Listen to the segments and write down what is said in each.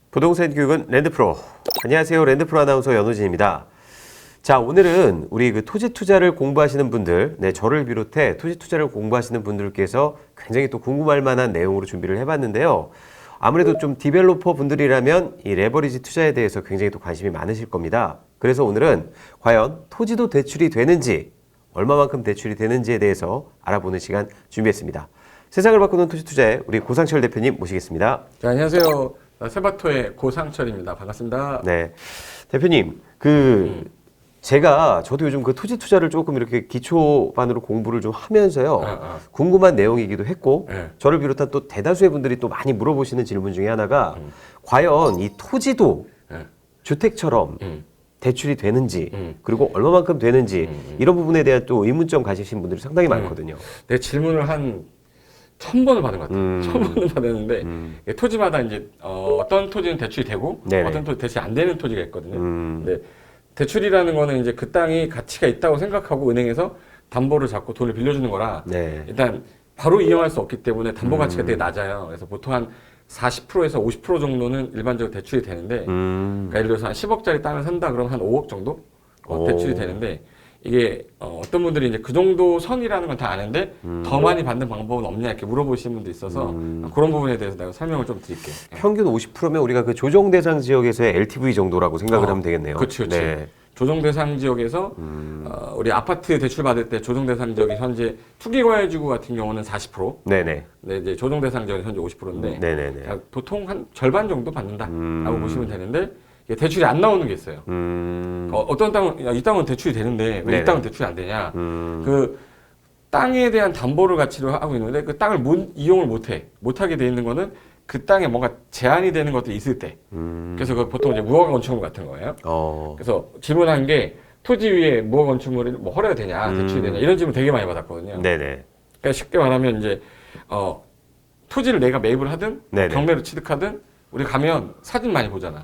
부동산 교육은 랜드프로. 안녕하세요. 랜드프로 아나운서 연호진입니다. 자, 오늘은 우리 토지 투자를 공부하시는 분들, 저를 비롯해 토지 투자를 공부하시는 분들께서 굉장히 또 궁금할 만한 내용으로 준비를 해봤는데요. 아무래도 좀 디벨로퍼 분들이라면 이 레버리지 투자에 대해서 굉장히 또 관심이 많으실 겁니다. 그래서 오늘은 과연 토지도 대출이 되는지, 얼마만큼 대출이 되는지에 대해서 알아보는 시간 준비했습니다. 세상을 바꾸는 토지 투자의 우리 고상철 대표님 모시겠습니다. 자, 안녕하세요. 세바토의 고상철입니다. 반갑습니다. 네, 대표님, 저도 요즘 토지 투자를 조금 이렇게 기초반으로 공부를 좀 하면서요. 궁금한 내용이기도 했고, 저를 비롯한 또 대다수의 분들이 또 많이 물어보시는 질문 중에 하나가, 과연 이 토지도 주택처럼 대출이 되는지, 그리고 얼마만큼 되는지, 이런 부분에 대한 또 의문점 가지신 분들이 상당히 많거든요. 내 질문을 한 1000번을 받은 것 같아요. 1000번을 받았는데, 토지마다 이제, 어떤 토지는 대출이 되고, 네네. 어떤 토지 대출이 안 되는 토지가 있거든요. 근데 대출이라는 거는 이제 그 땅이 가치가 있다고 생각하고 은행에서 담보를 잡고 돈을 빌려주는 거라, 네. 일단 바로 이용할 수 없기 때문에 담보 가치가 되게 낮아요. 그래서 보통 한 40%에서 50% 정도는 일반적으로 대출이 되는데, 그러니까 예를 들어서 한 10억짜리 땅을 산다 그러면 한 5억 정도 대출이 되는데, 이게 어떤 분들이 이제 그 정도 선이라는 건 다 아는데 더 많이 받는 방법은 없냐 이렇게 물어보시는 분도 있어서 그런 부분에 대해서 내가 설명을 좀 드릴게요. 평균 50%면 우리가 그 조정 대상 지역에서의 LTV 정도라고 생각을 하면 되겠네요. 그렇죠. 네. 조정 대상 지역에서 우리 아파트 대출 받을 때 조정 대상 지역이 현재 투기과열지구 같은 경우는 40%. 네네. 네, 이제 조정 대상 지역이 현재 50%인데 네네네. 보통 한 절반 정도 받는다라고 보시면 되는데. 대출이 안 나오는 게 있어요. 어떤 땅은, 이 땅은 대출이 되는데 왜 이 땅은 대출이 안 되냐. 그 땅에 대한 담보를 가치로 하고 있는데 그 땅을 이용을 못하게 돼 있는 거는 그 땅에 뭔가 제한이 되는 것들이 있을 때. 그래서 그 보통 이제 무허가 건축물 같은 거예요. 그래서 질문한 게 토지 위에 무허가 건축물이 뭐 허가가 되냐, 대출이 되냐 이런 질문 되게 많이 받았거든요. 네네. 그러니까 쉽게 말하면 이제, 토지를 내가 매입을 하든 네네. 경매로 취득하든 우리 가면 사진 많이 보잖아.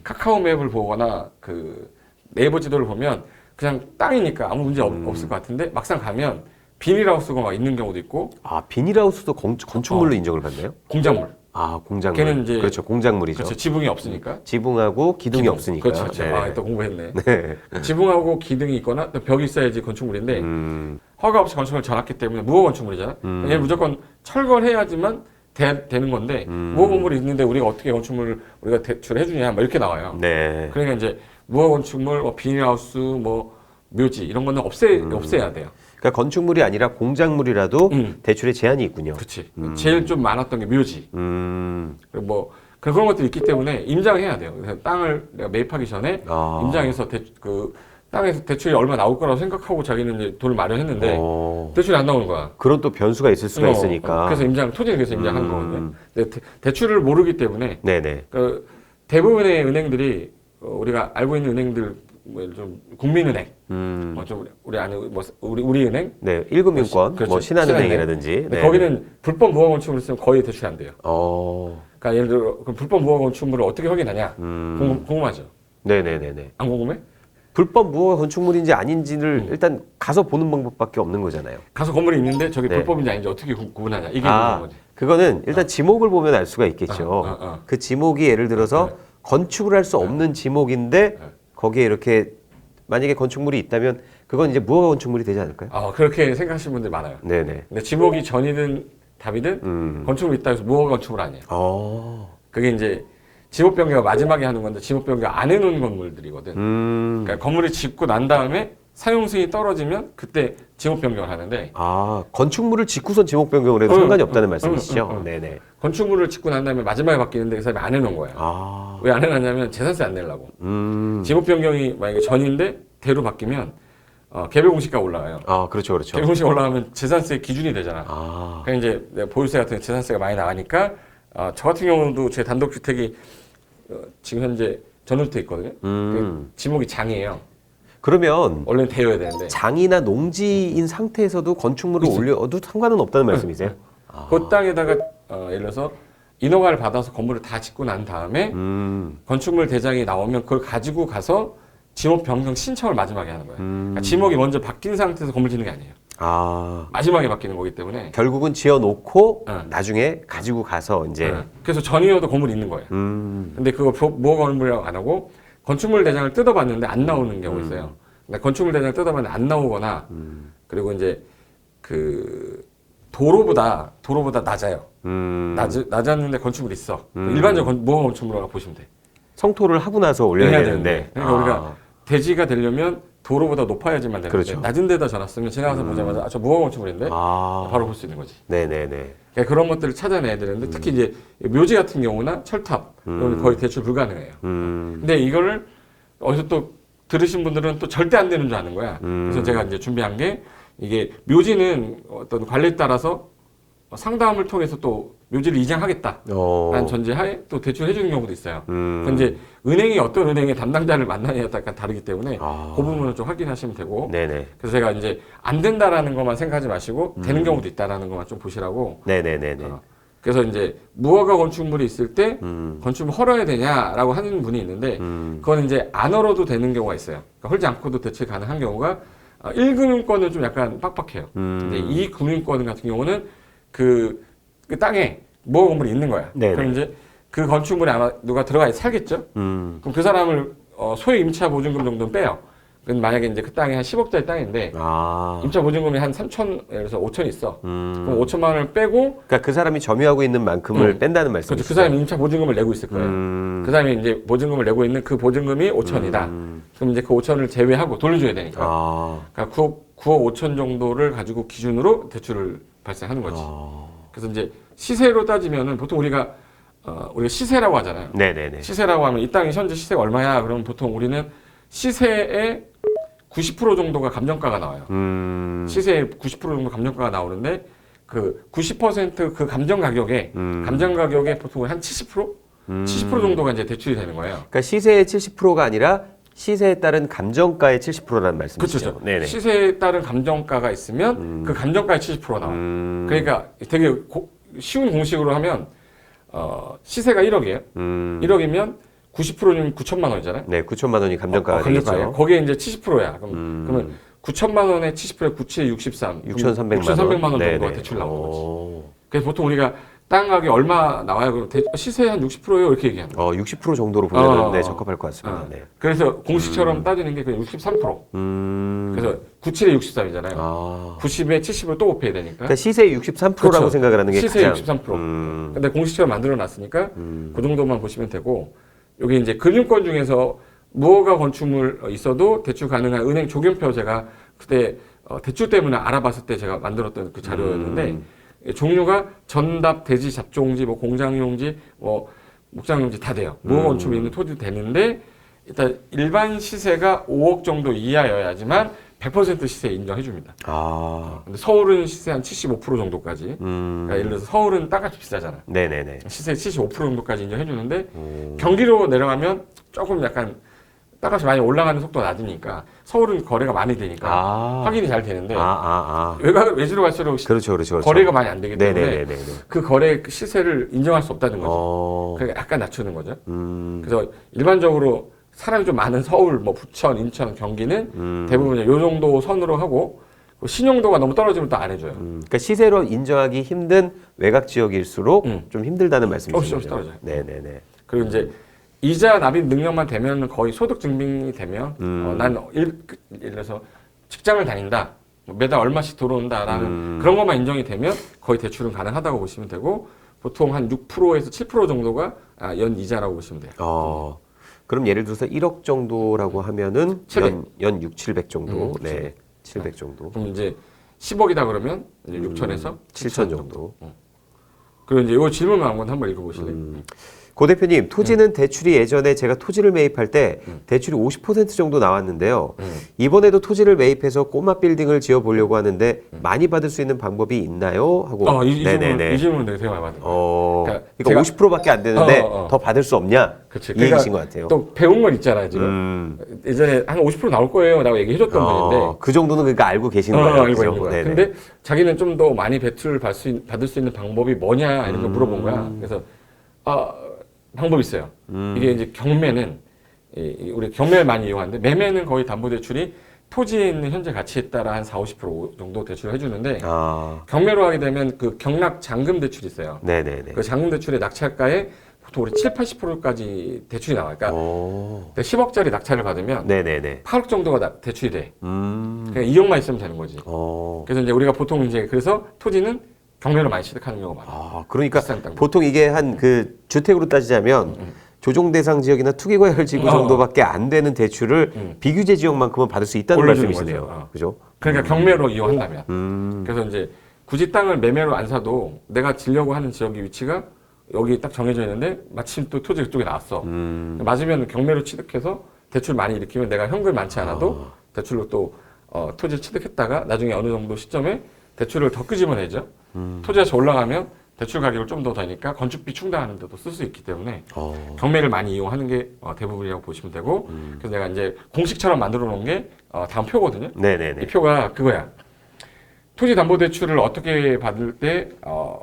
카카오 맵을 보거나 그 네이버 지도를 보면 그냥 땅이니까 아무 문제 없을 것 같은데 막상 가면 비닐하우스가 막 있는 경우도 있고. 아, 비닐하우스도 건축물로 인정을 받나요? 공작물. 아, 공작물. 걔는 이제 그렇죠, 공작물이죠. 그렇죠. 지붕이 없으니까. 지붕하고 기둥이 없으니까. 그렇죠. 네. 아, 또 공부했네. 네. 지붕하고 기둥이 있거나 또 벽이 있어야지 건축물인데 허가 없이 건축물을 전놨기 때문에 무허 건축물이잖아. 얘는 무조건 철거해야지만 되는 건데 무허 건물이 있는데 우리가 어떻게 건축물을 우리가 대출해 주냐 뭐 이렇게 나와요. 네. 그러니까 이제 무허 건축물, 뭐 비닐하우스, 뭐 묘지 이런 거는 없애야 돼요. 그러니까 건축물이 아니라 공작물이라도 대출에 제한이 있군요. 그렇지. 제일 좀 많았던 게 묘지. 그리고 뭐 그런 것들이 있기 때문에 임장해야 돼요. 그래서 땅을 내가 매입하기 전에 임장해서 땅에서 대출이 얼마 나올 거라고 생각하고 자기는 이제 돈을 마련했는데 대출이 안 나오는 거야. 그런 또 변수가 있을 수가 있으니까. 그래서 토지를 그래서 임장하는 거거든요. 근데 대출을 모르기 때문에 네네. 그 대부분의 은행들이 우리가 알고 있는 은행들 뭐 좀 국민은행, 좀 우리 은행, 네, 1금융권, 그렇죠. 뭐 신한은행이라든지. 네. 거기는 불법 무허 건축물을 쓰면 거의 대출이 안 돼요. 그러니까 예를 들어 그럼 불법 무허 건축물을 어떻게 확인하냐? 궁금하죠? 네네네네. 안 궁금해? 불법 무허가 건축물인지 아닌지를 일단 가서 보는 방법밖에 없는 거잖아요. 가서 건물이 있는데 저게 네. 불법인지 아닌지 어떻게 구분하냐? 이게 궁금한 거지. 그거는 일단 지목을 보면 알 수가 있겠죠. 그 지목이 예를 들어서 건축을 할 수 없는 지목인데 거기에 이렇게 만약에 건축물이 있다면 그건 이제 무허가 건축물이 되지 않을까요? 그렇게 생각하시는 분들이 많아요. 네네. 근데 지목이 전이든 답이든 건축물이 있다 해서 무허가 건축물 아니에요. 그게 이제 지목 변경을 마지막에 하는 건데 지목 변경 안 해놓은 건물들이거든. 그러니까 건물을 짓고 난 다음에 사용승이 떨어지면 그때 지목 변경을 하는데. 건축물을 짓고선 지목 변경을 해도 상관이 없다는 말씀이시죠? 네네. 건축물을 짓고 난 다음에 마지막에 바뀌는데 그 사람이 안 해놓은 거야. 왜 안 해놨냐면 재산세 안 내려고. 지목 변경이 만약에 전인데 대로 바뀌면 개별 공시가가 올라가요. 그렇죠, 그렇죠. 개별 공시가 올라가면 재산세 기준이 되잖아. 그러니까 이제 보유세 같은 재산세가 많이 나가니까 저 같은 경우도 제 단독주택이 지금 현재 전월주택 있거든요. 그 지목이 장이에요. 그러면 원래는 대여야 되는데 장이나 농지인 상태에서도 건축물을 올려도 상관은 없다는 말씀이세요? 그 땅에다가 예를 들어서 인허가를 받아서 건물을 다 짓고 난 다음에 건축물 대장이 나오면 그걸 가지고 가서 지목 변경 신청을 마지막에 하는 거예요. 그러니까 지목이 먼저 바뀐 상태에서 건물 짓는 게 아니에요. 아. 마지막에 바뀌는 거기 때문에. 결국은 지어놓고 네. 나중에 가지고 가서 이제. 네. 그래서 전이어도 건물이 있는 거예요. 근데 그거 무허가 건물이라고 안 하고 건축물 대장을 뜯어봤는데 안 나오는 경우가 있어요. 그러니까 건축물 대장을 뜯어봤는데 안 나오거나 그리고 이제 그 도로보다 낮아요. 낮았는데 건축물이 있어. 일반적 무허가 건축물이라고 보시면 돼. 성토를 하고 나서 올려야 해야 되는데. 그러니까 우리가 대지가 되려면 도로보다 높아야지만 되는데 그렇죠. 낮은 데다 전놨으면 지나가서 보자마자 저 무허가 건축물인데 바로 볼 수 있는 거지. 네네네. 그러니까 그런 것들을 찾아내야 되는데 특히 이제 묘지 같은 경우나 철탑 이건 거의 대출 불가능해요. 근데 이거를 어디서 또 들으신 분들은 또 절대 안 되는 줄 아는 거야. 그래서 제가 이제 준비한 게 이게 묘지는 어떤 관리에 따라서 상담을 통해서 또 묘지를 이장하겠다라는 전제하에 또 대출해 주는 경우도 있어요. 그건 이제 은행이 어떤 은행의 담당자를 만나냐에 따라 다르기 때문에 그 부분은 좀 확인하시면 되고. 네네. 그래서 제가 이제 안 된다라는 것만 생각하지 마시고 되는 경우도 있다라는 것만 좀 보시라고. 네네네네. 그래서 이제 무허가 건축물이 있을 때 건축물 헐어야 되냐라고 하는 분이 있는데 그건 이제 안 헐어도 되는 경우가 있어요. 그러니까 헐지 않고도 대출 가능한 경우가 1금융권은 좀 약간 빡빡해요. 근데 2금융권 같은 경우는 그 땅에 무허가 건물이 있는 거야. 네네. 그럼 이제 그 건축물에 아마 누가 들어가 살겠죠? 그럼 그 사람을 소액 임차 보증금 정도는 빼요. 그럼 만약에 이제 그 땅이 한 10억짜리 땅인데 임차 보증금이 한 3천, 예를 들어서 5천 있어. 그럼 5천만 원을 빼고 그러니까 그 사람이 점유하고 있는 만큼을 뺀다는 말씀이시죠? 그렇죠. 그 사람이 임차 보증금을 내고 있을 거예요. 그 사람이 이제 보증금을 내고 있는 그 보증금이 5천이다. 그럼 이제 그 5천을 제외하고 돌려줘야 되니까. 그러니까 9억 5천 정도를 가지고 기준으로 대출을 발생하는 거지. 그래서 이제 시세로 따지면은 보통 우리가 시세라고 하잖아요. 네네네. 시세라고 하면 이 땅이 현재 시세가 얼마야? 그러면 보통 우리는 시세의 90% 정도가 감정가가 나와요. 시세의 90% 정도 감정가가 나오는데 그 90% 감정 가격에 보통 한 70%? 70% 정도가 이제 대출이 되는 거예요. 그러니까 시세의 70%가 아니라 시세에 따른 감정가의 70%라는 말씀이시죠? 그렇죠. 네네. 시세에 따른 감정가가 있으면 그 감정가의 70%가 나와요. 그러니까 되게 쉬운 공식으로 하면 시세가 1억이에요. 1억이면 90%면 9천만 원이잖아요. 네, 9천만 원이 감정가가 되겠죠. 거기에 이제 70%야. 그러면 9천만 원에 70%에 97에 63. 6,300만 원 네네. 정도가 대출 나오는 거지. 그래서 보통 우리가 땅 가격이 얼마 나와요? 그럼 시세 한 60%예요? 이렇게 얘기하는 거예요. 60% 정도로 보면 네, 적합할 것 같습니다. 네. 그래서 공식처럼 따지는 게 그냥 63%. 그래서 97에 63이잖아요. 90에 70을 또 곱해야 되니까. 그러니까 시세의 63%라고 그렇죠. 생각을 하는 게 시세의 가장 63%. 근데 공식처럼 만들어 놨으니까 그 정도만 보시면 되고 여기 이제 금융권 중에서 무허가 건축물 있어도 대출 가능한 은행 조견표 제가 그때 대출 때문에 알아봤을 때 제가 만들었던 그 자료였는데 종류가 전답, 대지, 잡종지, 뭐 공장용지, 뭐 목장용지 다 돼요. 무허가 건축물 있는 토지도 되는데 일단 일반 시세가 5억 정도 이하여야지만 100% 시세 인정해 줍니다. 근데 서울은 시세 한 75% 정도까지. 그러니까 예를 들어서 서울은 땅값이 비싸잖아. 네네네. 시세 75% 정도까지 인정해 주는데 경기로 내려가면 조금 약간 땅값이 많이 올라가는 속도가 낮으니까 서울은 거래가 많이 되니까 확인이 잘 되는데 외지로 갈수록 그렇죠. 거래가 많이 안 되기 때문에 네네네네. 그 거래 시세를 인정할 수 없다는 거죠. 그러니까 약간 낮추는 거죠. 그래서 일반적으로 사람이 좀 많은 서울, 뭐 부천, 인천, 경기는 대부분 이 정도 선으로 하고 신용도가 너무 떨어지면 또 안 해줘요. 그러니까 시세로 인정하기 힘든 외곽 지역일수록 좀 힘들다는 말씀이시죠? 없이 떨어져요. 네네네. 그리고 이제 이자 납입 능력만 되면 거의 소득 증빙이 되면 난 예를 들어서 직장을 다닌다. 매달 얼마씩 들어온다라는 그런 것만 인정이 되면 거의 대출은 가능하다고 보시면 되고 보통 한 6%에서 7% 정도가 연 이자라고 보시면 돼요. 그럼 예를 들어서 1억 정도라고 하면은 연 6, 700 정도. 네. 700 정도. 그럼 이제 10억이다 그러면 이제 6천에서 7천 정도. 그리고 이제 이 질문만 한번 읽어보실래요? 고 대표님, 토지는 대출이 예전에 제가 토지를 매입할 때 대출이 50% 정도 나왔는데요. 이번에도 토지를 매입해서 꼬마 빌딩을 지어 보려고 하는데 많이 받을 수 있는 방법이 있나요? 하고. 이 질문 되게 많이 받은 거예요. 그러니까 50%밖에 안 되는데 더 받을 수 없냐? 그치. 이 얘기신 것 같아요. 또 배운 건 있잖아요, 지금. 예전에 한 50% 나올 거예요 라고 얘기해줬던 분인데. 그 정도는 그러니까 알고 계시는 거예요. 알고 있는 거야. 근데 자기는 좀 더 많이 대출을 받을 수 있는 방법이 뭐냐 이런 거 물어본 거야. 그래서 방법이 있어요. 이게 이제 경매는 우리 경매를 많이 이용하는데 매매는 거의 담보대출이 토지에 있는 현재 가치에 따라 한 40-50% 정도 대출을 해주는데 경매로 하게 되면 그 경락 잔금 대출이 있어요. 네네네. 그 잔금 대출의 낙찰가에 보통 우리 7-80%까지 대출이 나와요. 그러니까 10억짜리 낙찰을 받으면 네네네. 8억 정도가 대출이 돼. 그냥 2억만 있으면 되는 거지. 그래서 이제 우리가 보통 이제 그래서 토지는 경매로 많이 취득하는 경우가 많아요. 그러니까 비싼 땅. 보통 이게 한 그 주택으로 따지자면 조정 대상 지역이나 투기과열 지구 정도밖에 안 되는 대출을 비규제 지역만큼은 받을 수 있다는 올려주는 말씀이시네요. 거죠. 그죠? 그러니까 경매로 이용한다면. 그래서 이제 굳이 땅을 매매로 안 사도 내가 지려고 하는 지역의 위치가 여기 딱 정해져 있는데 마침 또 토지 그쪽에 나왔어. 맞으면 경매로 취득해서 대출 많이 일으키면 내가 현금이 많지 않아도 대출로 또 토지 취득했다가 나중에 어느 정도 시점에 대출을 더 끄집어내죠. 토지가 더 올라가면 대출 가격을 좀 더 더니까 건축비 충당하는 데도 쓸 수 있기 때문에 경매를 많이 이용하는 게 대부분이라고 보시면 되고 그래서 내가 이제 공식처럼 만들어 놓은 게 다음 표거든요. 네네네. 이 표가 그거야. 토지담보대출을 어떻게 받을 때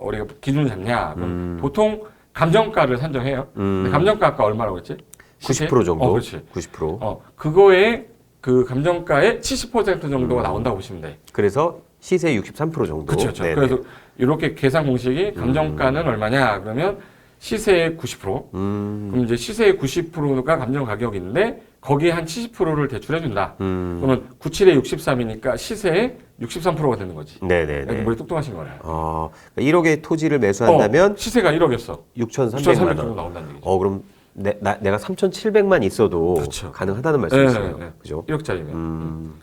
우리가 기준을 잡냐? 그럼 보통 감정가를 산정해요. 근데 감정가 아까 얼마라고 했지? 90% 정도. 그렇지. 90%. 그거에 그 감정가의 70% 정도가 나온다고 보시면 돼. 그래서 시세 63% 정도. 그렇죠. 그래서 이렇게 계산 공식이 감정가는 얼마냐? 그러면 시세의 90%. 그럼 이제 시세의 90%가 감정 가격인데 거기에 한 70%를 대출해준다. 그러면 97에 63이니까 시세의 63%가 되는 거지. 네네네. 머리 똑똑하신 거네요. 1억의 토지를 매수한다면 시세가 1억이었어. 6,300만 원. 정도 나온다는 얘기죠. 그럼 내가 3,700만 있어도 그렇죠. 가능하다는 말씀이시네요. 네. 그죠? 1억짜리면.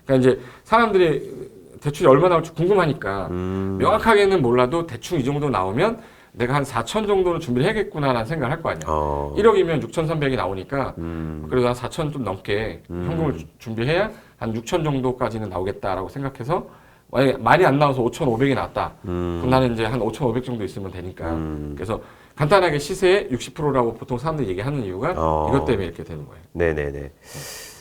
그러니까 이제 사람들이 대출이 얼마 나올지 궁금하니까 명확하게는 몰라도 대충 이 정도 나오면 내가 한 4천 정도는 준비를 해야겠구나라는 생각을 할 거 아니야. 1억이면 6,300이 나오니까 그래도 한 4천 좀 넘게 현금을 준비해야 한 6천 정도까지는 나오겠다라고 생각해서 만약에 많이 안 나와서 5,500이 나왔다. 그럼 나는 이제 한 5,500 정도 있으면 되니까. 그래서 간단하게 시세의 60%라고 보통 사람들이 얘기하는 이유가 이것 때문에 이렇게 되는 거예요. 네네네.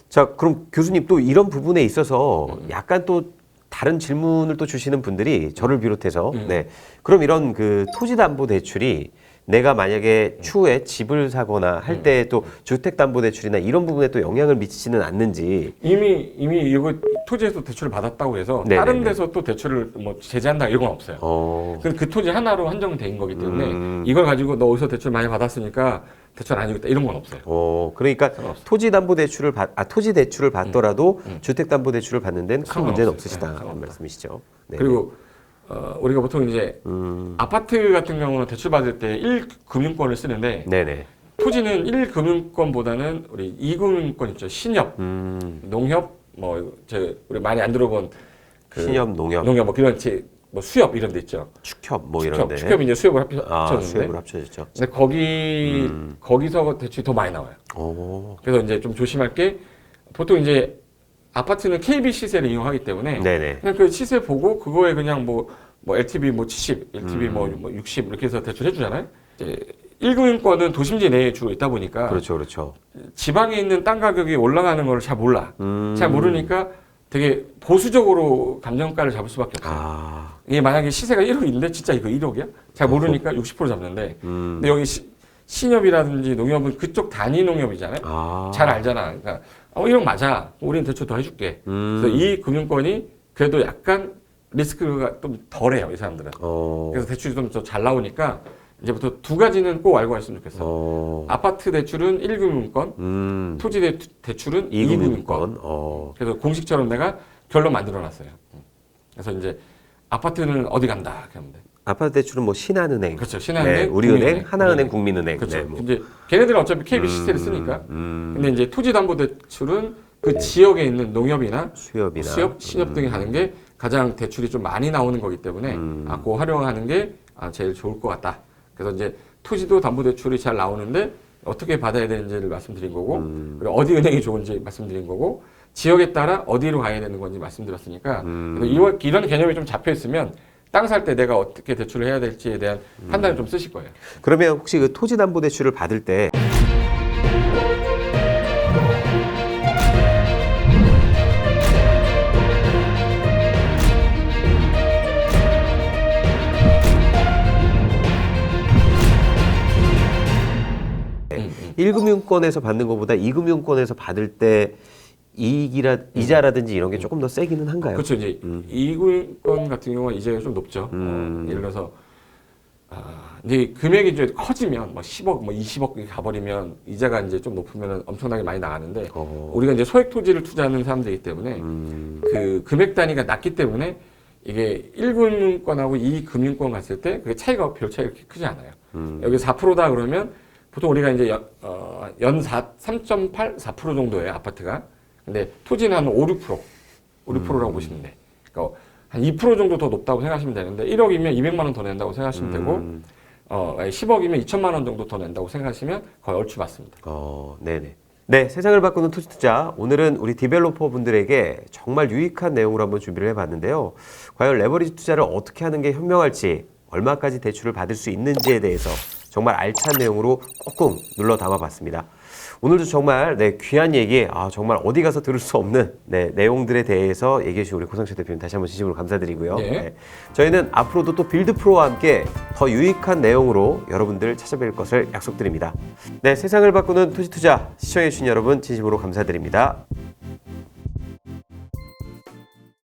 자, 그럼 교수님 또 이런 부분에 있어서 약간 또 다른 질문을 또 주시는 분들이 저를 비롯해서 네. 그럼 이런 그 토지담보대출이 내가 만약에 추후에 집을 사거나 할 때 또 주택담보대출이나 이런 부분에 또 영향을 미치지는 않는지 이미 이거 토지에서 대출을 받았다고 해서 네네네. 다른 데서 또 대출을 뭐 제재한다 이런 건 없어요. 그 토지 하나로 한정된 거기 때문에 이걸 가지고 너 어디서 대출 많이 받았으니까 대출 안 해주겠다 이런 건 없어요. 그러니까 상관없어요. 토지 대출을 받더라도 주택담보대출을 받는 데는 큰 문제는 상관없어요. 없으시다 네, 상관없다. 말씀이시죠. 네. 그리고 우리가 보통 이제 아파트 같은 경우는 대출 받을 때 1금융권을 쓰는데 네네. 토지는 1금융권보다는 우리 2금융권 있죠. 신협, 농협, 우리 많이 안 들어본 그 신협, 농협, 뭐 그런 뭐 수협 이런 데 있죠. 축협 뭐 이런데. 축협이 이제 수협을 합쳤는데. 수협을 합쳐졌죠. 근데 거기서 대출이 더 많이 나와요. 그래서 이제 좀 조심할 게 보통 이제 아파트는 KB 시세를 이용하기 때문에 네네. 그냥 그 시세 보고 그거에 그냥 뭐 LTV 뭐 70, LTV 뭐 60 이렇게 해서 대출해 주잖아요. 이제 1금융권은 도심지 내에 주로 있다 보니까 그렇죠. 지방에 있는 땅 가격이 올라가는 걸 잘 몰라. 잘 모르니까 되게 보수적으로 감정가를 잡을 수밖에 없어요. 이게 만약에 시세가 1억인데 진짜 이거 1억이야? 잘 모르니까 60% 잡는데 근데 여기 신협이라든지 농협은 그쪽 단위 농협이잖아요. 잘 알잖아. 그러니까 1억 맞아. 우리는 대출 더 해줄게. 그래서 이 금융권이 그래도 약간 리스크가 좀 덜해요. 이 사람들은. 그래서 대출이 좀 더 잘 나오니까 이제부터 두 가지는 꼭 알고 갔으면 좋겠어. 아파트 대출은 1금융권, 토지 대출은 2금융권. 그래서 공식처럼 내가 결론 만들어놨어요. 그래서 이제 아파트는 어디 간다 이렇게 하면 돼. 아파트 대출은 뭐 신한은행, 그렇죠. 신한은행, 네, 우리은행, 국민은행, 하나은행, 국민은행. 그렇죠. 네, 뭐. 이제 걔네들은 어차피 KB 시세를 쓰니까. 근데 이제 토지담보대출은 그 지역에 있는 농협이나 수협이나 수협, 신협 등에 가는 게 가장 대출이 좀 많이 나오는 거기 때문에 그 활용하는 게 제일 좋을 것 같다. 그래서 이제 토지도 담보대출이 잘 나오는데 어떻게 받아야 되는지를 말씀드린 거고 그리고 어디 은행이 좋은지 말씀드린 거고 지역에 따라 어디로 가야 되는 건지 말씀드렸으니까 이런 개념이 좀 잡혀 있으면 땅 살 때 내가 어떻게 대출을 해야 될지에 대한 판단을 좀 쓰실 거예요. 그러면 혹시 그 토지담보대출을 받을 때 1금융권에서 받는 것보다 2금융권에서 받을 때 이자라든지 이런 게 조금 더 세기는 한가요? 그렇죠. 이제 이금융권 같은 경우는 이자가 좀 높죠. 예를 들어서 이제 금액이 이제 커지면 뭐 10억, 뭐 20억 가버리면 이자가 이제 좀 높으면 엄청나게 많이 나가는데 우리가 이제 소액 토지를 투자하는 사람들이기 때문에 그 금액 단위가 낮기 때문에 이게 1금융권하고 2금융권 갔을 때 그게 별 차이가 그렇게 크지 않아요. 여기 4%다 그러면 보통 우리가 이제 연 3.8, 4% 정도예요, 아파트가. 근데 토지는 한 5, 6%라고 보시면 돼. 그러니까 한 2% 정도 더 높다고 생각하시면 되는데 1억이면 200만 원 더 낸다고 생각하시면 되고 10억이면 2천만 원 정도 더 낸다고 생각하시면 거의 얼추 맞습니다. 네네. 네, 세상을 바꾸는 토지 투자. 오늘은 우리 디벨로퍼 분들에게 정말 유익한 내용으로 한번 준비를 해봤는데요. 과연 레버리지 투자를 어떻게 하는 게 현명할지, 얼마까지 대출을 받을 수 있는지에 대해서 정말 알찬 내용으로 꾹꾹 눌러 담아봤습니다. 오늘도 정말 귀한 얘기, 정말 어디 가서 들을 수 없는 내용들에 대해서 얘기해 주신 우리 고상철 대표님 다시 한번 진심으로 감사드리고요. 네. 저희는 앞으로도 또 빌드프로와 함께 더 유익한 내용으로 여러분들 찾아뵐 것을 약속드립니다. 네, 세상을 바꾸는 토지 투자 시청해 주신 여러분 진심으로 감사드립니다.